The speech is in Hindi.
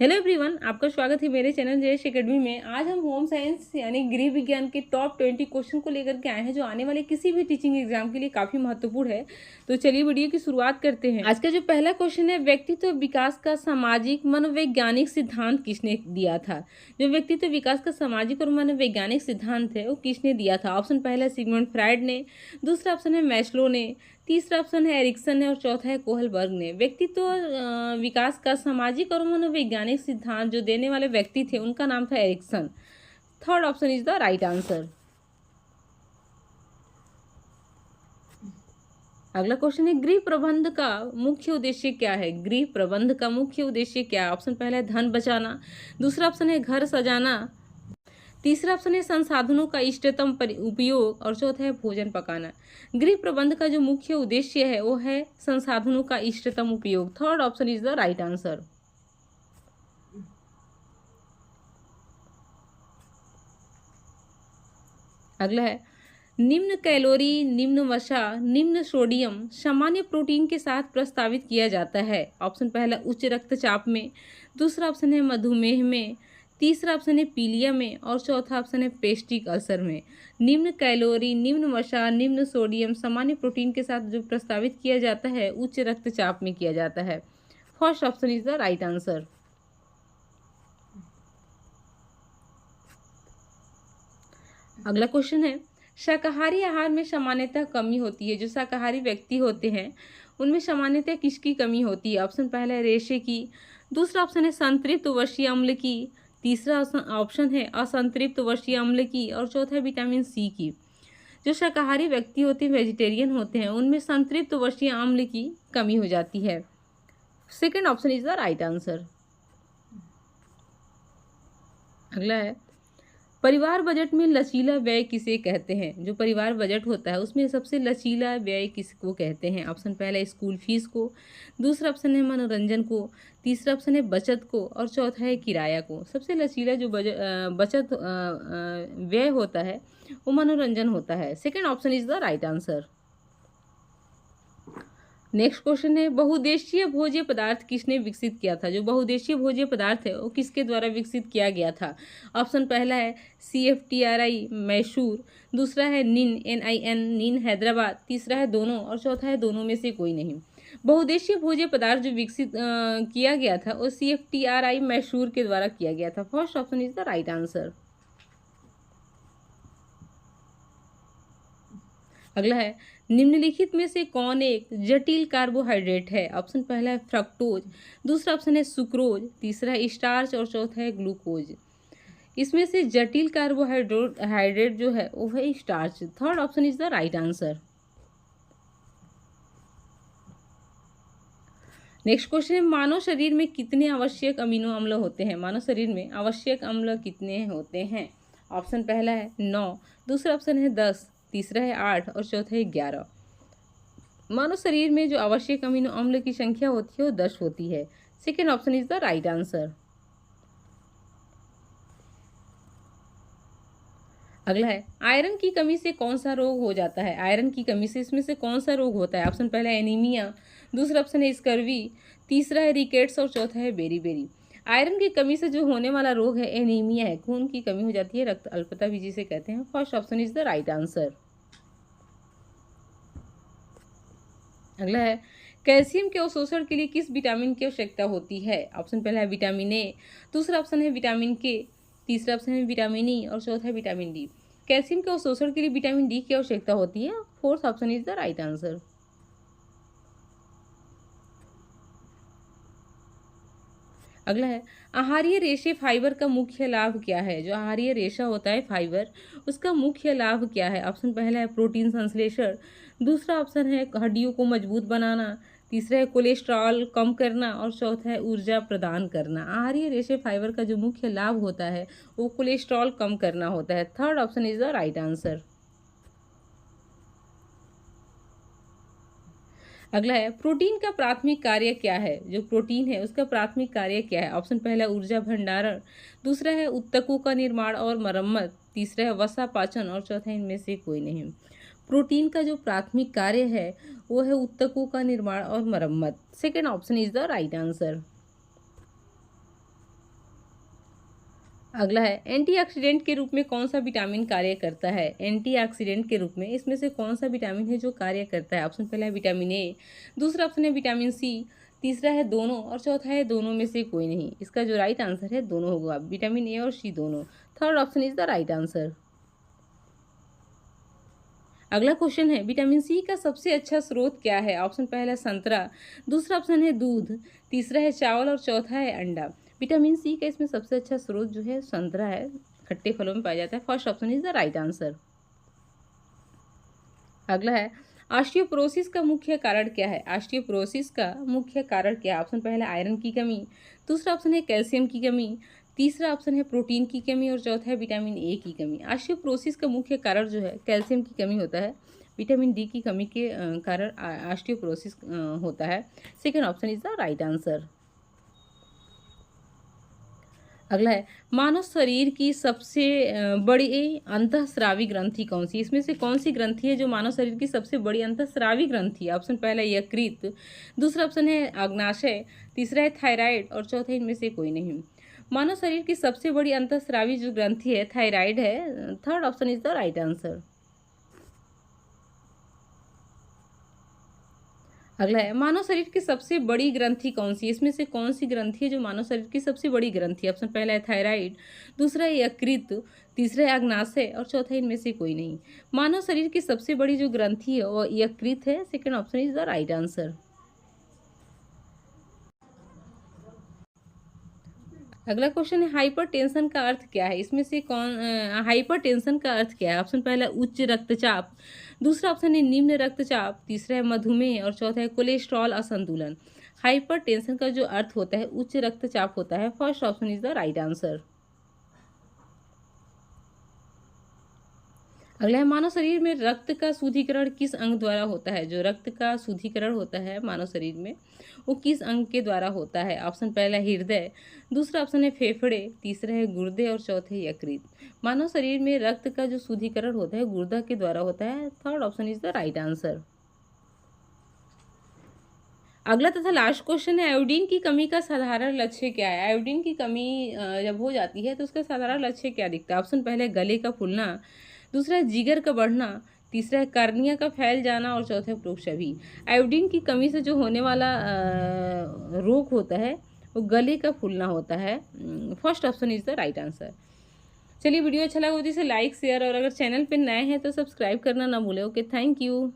हेलो एवरीवन, आपका स्वागत है मेरे चैनल जयेश एकेडमी में। आज हम होम साइंस यानी गृह विज्ञान के टॉप 20 क्वेश्चन को लेकर के आए हैं जो आने वाले किसी भी टीचिंग एग्जाम के लिए काफी महत्वपूर्ण है। तो चलिए वीडियो की शुरुआत करते हैं। आज का जो पहला क्वेश्चन है, व्यक्तित्व विकास का सामाजिक मनोवैज्ञानिक सिद्धांत किसने दिया था। जो व्यक्तित्व विकास का सामाजिक और मनोवैज्ञानिक सिद्धांत है वो किसने दिया था। ऑप्शन पहला है सिगमंड फ्राइड ने, दूसरा ऑप्शन है मैस्लो ने, तीसरा ऑप्शन है एरिक्सन ने और चौथा है कोहलबर्ग ने। व्यक्तित्व विकास का सामाजिक और मनोवैज्ञानिक सिद्धांत जो देने वाले व्यक्ति थे उनका नाम था Ericsson. Third option is the right answer. अगला क्वेश्चन है, गृह प्रबंध का मुख्य उद्देश्य क्या है। गृह प्रबंध का मुख्य उद्देश्य क्या है। ऑप्शन पहला है धन बचाना, दूसरा ऑप्शन है घर सजाना, तीसरा ऑप्शन है संसाधनों का इष्टतम उपयोग और चौथा है भोजन पकाना। गृह प्रबंध का जो मुख्य उद्देश्य है वो है संसाधनों का इष्टतम उपयोग। Third option is the right answer. अगला है, निम्न कैलोरी, निम्न वसा, निम्न सोडियम सामान्य प्रोटीन के साथ प्रस्तावित किया जाता है। ऑप्शन पहला उच्च रक्तचाप में, दूसरा ऑप्शन है मधुमेह में, तीसरा ऑप्शन है पीलिया में और चौथा ऑप्शन है पेस्टिक अल्सर में। निम्न कैलोरी, निम्न वसा, निम्न सोडियम सामान्य प्रोटीन के साथ जो प्रस्तावित किया जाता है उच्च रक्तचाप में किया जाता है। First option is the right answer. अगला क्वेश्चन है, शाकाहारी आहार में सामान्यतः कमी होती है। जो शाकाहारी व्यक्ति होते हैं उनमें सामान्यतः किसकी कमी होती है। ऑप्शन पहला है रेशे की, दूसरा ऑप्शन है संतृप्त वर्षीय अम्ल की, तीसरा ऑप्शन है असंतृप्त वर्षीय अम्ल की और चौथा है विटामिन सी की। जो शाकाहारी व्यक्ति होते हैं, वेजिटेरियन होते हैं, उनमें संतृप्त वर्षीय अम्ल की कमी हो जाती है। Second option is the right answer. अगला है, परिवार बजट में लचीला व्यय किसे कहते हैं। जो परिवार बजट होता है उसमें सबसे लचीला व्यय किसको कहते हैं। ऑप्शन पहला है स्कूल फीस को, दूसरा ऑप्शन है मनोरंजन को, तीसरा ऑप्शन है बचत को और चौथा है किराया को। सबसे लचीला जो बचत व्यय होता है वो मनोरंजन होता है। Second option is the right answer. Next question है, बहुउद्देशीय भोज्य पदार्थ किसने विकसित किया था। जो बहुउद्देशीय भोज्य पदार्थ है वो किसके द्वारा विकसित किया गया था। ऑप्शन पहला है CFTRI मैसूर, दूसरा है NIN नीन हैदराबाद, तीसरा है दोनों और चौथा है दोनों में से कोई नहीं। बहुउद्देशीय भोज्य पदार्थ जो विकसित किया गया था वो CFTRI मैसूर के द्वारा किया गया था। First option is the right answer. अगला है, निम्नलिखित में से कौन एक जटिल कार्बोहाइड्रेट है। ऑप्शन पहला है फ्रक्टोज, दूसरा ऑप्शन है सुक्रोज, तीसरा है स्टार्च और चौथा है ग्लूकोज। इसमें से जटिल कार्बोहाइड्रेट जो है वो है starch. Third option is the right answer. Next question है, मानव शरीर में कितने आवश्यक अमीनो अम्ल होते हैं। मानव शरीर में आवश्यक अम्ल कितने होते हैं। ऑप्शन पहला है 9, दूसरा ऑप्शन है 10, तीसरा है 8 और चौथा है 11। मानव शरीर में जो आवश्यक अमीनो अम्ल की संख्या होती है वो 10 होती है। Second option is the right answer. अगला है, आयरन की कमी से कौन सा रोग हो जाता है। आयरन की कमी से इसमें से कौन सा रोग होता है। ऑप्शन पहला है एनीमिया, दूसरा ऑप्शन है स्कर्वी, तीसरा है रिकेट्स और चौथा है बेरीबेरी। आयरन की कमी से जो होने वाला रोग है एनीमिया है, खून की कमी हो जाती है, रक्त अल्पता भी जिसे कहते हैं। First option is the right answer. अगला है, कैल्शियम के अवशोषण के लिए किस विटामिन की आवश्यकता होती है। ऑप्शन पहला है विटामिन ए, दूसरा ऑप्शन है विटामिन के, तीसरा ऑप्शन है विटामिन ई और चौथा है विटामिन डी। कैल्शियम के अवशोषण के लिए विटामिन डी की आवश्यकता होती है। Fourth option is the right answer. अगला है, आहारीय रेशे फाइबर का मुख्य लाभ क्या है। जो आहारीय रेशा होता है फाइबर, उसका मुख्य लाभ क्या है। ऑप्शन पहला है प्रोटीन संश्लेषण, दूसरा ऑप्शन है हड्डियों को मजबूत बनाना, तीसरा है कोलेस्ट्रॉल कम करना और चौथा है ऊर्जा प्रदान करना। आहारीय रेशे फाइबर का जो मुख्य लाभ होता है वो कोलेस्ट्रॉल कम करना होता है। Third option is the right answer. अगला है, प्रोटीन का प्राथमिक कार्य क्या है। जो प्रोटीन है उसका प्राथमिक कार्य क्या है। ऑप्शन पहला ऊर्जा भंडारण, दूसरा है उत्तकों का निर्माण और मरम्मत, तीसरा है वसा पाचन और चौथा इनमें से कोई नहीं। प्रोटीन का जो प्राथमिक कार्य है वो है उत्तकों का निर्माण और मरम्मत। Second option is the right answer. अगला है एंटीऑक्सीडेंट के रूप में कौन सा विटामिन कार्य करता है। एंटीऑक्सीडेंट के रूप में इसमें से कौन सा विटामिन है जो कार्य करता है। ऑप्शन पहला है विटामिन ए, दूसरा ऑप्शन है विटामिन सी, तीसरा है दोनों और चौथा है दोनों में से कोई नहीं। इसका जो राइट आंसर है दोनों होगा, विटामिन ए और सी दोनों। Third option is the right answer. अगला क्वेश्चन है विटामिन सी का सबसे अच्छा स्रोत क्या है। ऑप्शन पहला संतरा, दूसरा ऑप्शन है दूध, तीसरा है चावल और चौथा है अंडा। विटामिन सी का इसमें सबसे अच्छा स्रोत जो है संतरा है, खट्टे फलों में पाया जाता है। First option is the right answer. अगला है ऑस्टियोपोरोसिस का मुख्य कारण क्या है। ऑस्टियोपोरोसिस का मुख्य कारण क्या है। ऑप्शन पहला आयरन की कमी, दूसरा ऑप्शन है कैल्शियम की कमी, तीसरा ऑप्शन है प्रोटीन की कमी और चौथा है विटामिन ए की कमी। ऑस्टियोपोरोसिस का मुख्य कारण जो है कैल्शियम की कमी होता है, विटामिन डी की कमी के कारण ऑस्टियोपोरोसिस होता है। Second option is the right answer. अगला है मानव शरीर की सबसे बड़ी अंतःस्रावी ग्रंथि कौन सी। इसमें से कौन सी ग्रंथि है जो मानव शरीर की सबसे बड़ी अंतःस्रावी ग्रंथि है। ऑप्शन पहला है यकृत, दूसरा ऑप्शन है अग्नाशय, तीसरा है थायराइड और चौथा इनमें से कोई नहीं। मानव शरीर की सबसे बड़ी अंतःस्रावी जो ग्रंथि है थायराइड है। Third option is the right answer. अगला है मानव शरीर की सबसे बड़ी ग्रंथि कौन सी। इसमें से कौन सी ग्रंथि है जो मानव शरीर की सबसे बड़ी ग्रंथि है। ऑप्शन पहला है थायराइड, दूसरा है यकृत, तीसरा है अग्नाशय और चौथा इनमें से कोई नहीं। मानव शरीर की सबसे बड़ी जो ग्रंथि है वो यकृत है। Second option is the right answer. अगला क्वेश्चन है हाइपरटेंशन का अर्थ क्या है। इसमें से कौन हाइपरटेंशन का अर्थ क्या है। ऑप्शन पहला उच्च रक्तचाप, दूसरा ऑप्शन है निम्न रक्तचाप, तीसरा है मधुमेह और चौथा है कोलेस्ट्रॉल असंतुलन। हाइपरटेंशन का जो अर्थ होता है उच्च रक्तचाप होता है। First option is the right answer. अगला है मानव शरीर में रक्त का शुद्धिकरण किस अंग द्वारा होता है। जो रक्त का शुद्धिकरण होता है मानव शरीर में वो किस अंग के द्वारा होता है। ऑप्शन पहला हृदय, दूसरा ऑप्शन है फेफड़े, तीसरा है गुर्दे और चौथे यकृत। मानव शरीर में रक्त का जो शुद्धिकरण होता है गुर्दा के द्वारा होता है। Third option is the right answer. अगला तथा लास्ट क्वेश्चन है आयोडीन की कमी का साधारण लक्ष्य क्या है। आयोडीन की कमी जब हो जाती है तो उसका साधारण लक्ष्य क्या दिखता है। ऑप्शन पहले गले का फूलना, दूसरा है जिगर का बढ़ना, तीसरा है कार्निया का फैल जाना और चौथा है प्रोक्षवी। आयोडीन की कमी से जो होने वाला रोग होता है वो गले का फूलना होता है। First option is the right answer. चलिए वीडियो अच्छा लगा तो इसे लाइक शेयर और अगर चैनल पर नए हैं तो सब्सक्राइब करना ना भूलें। Okay, thank you.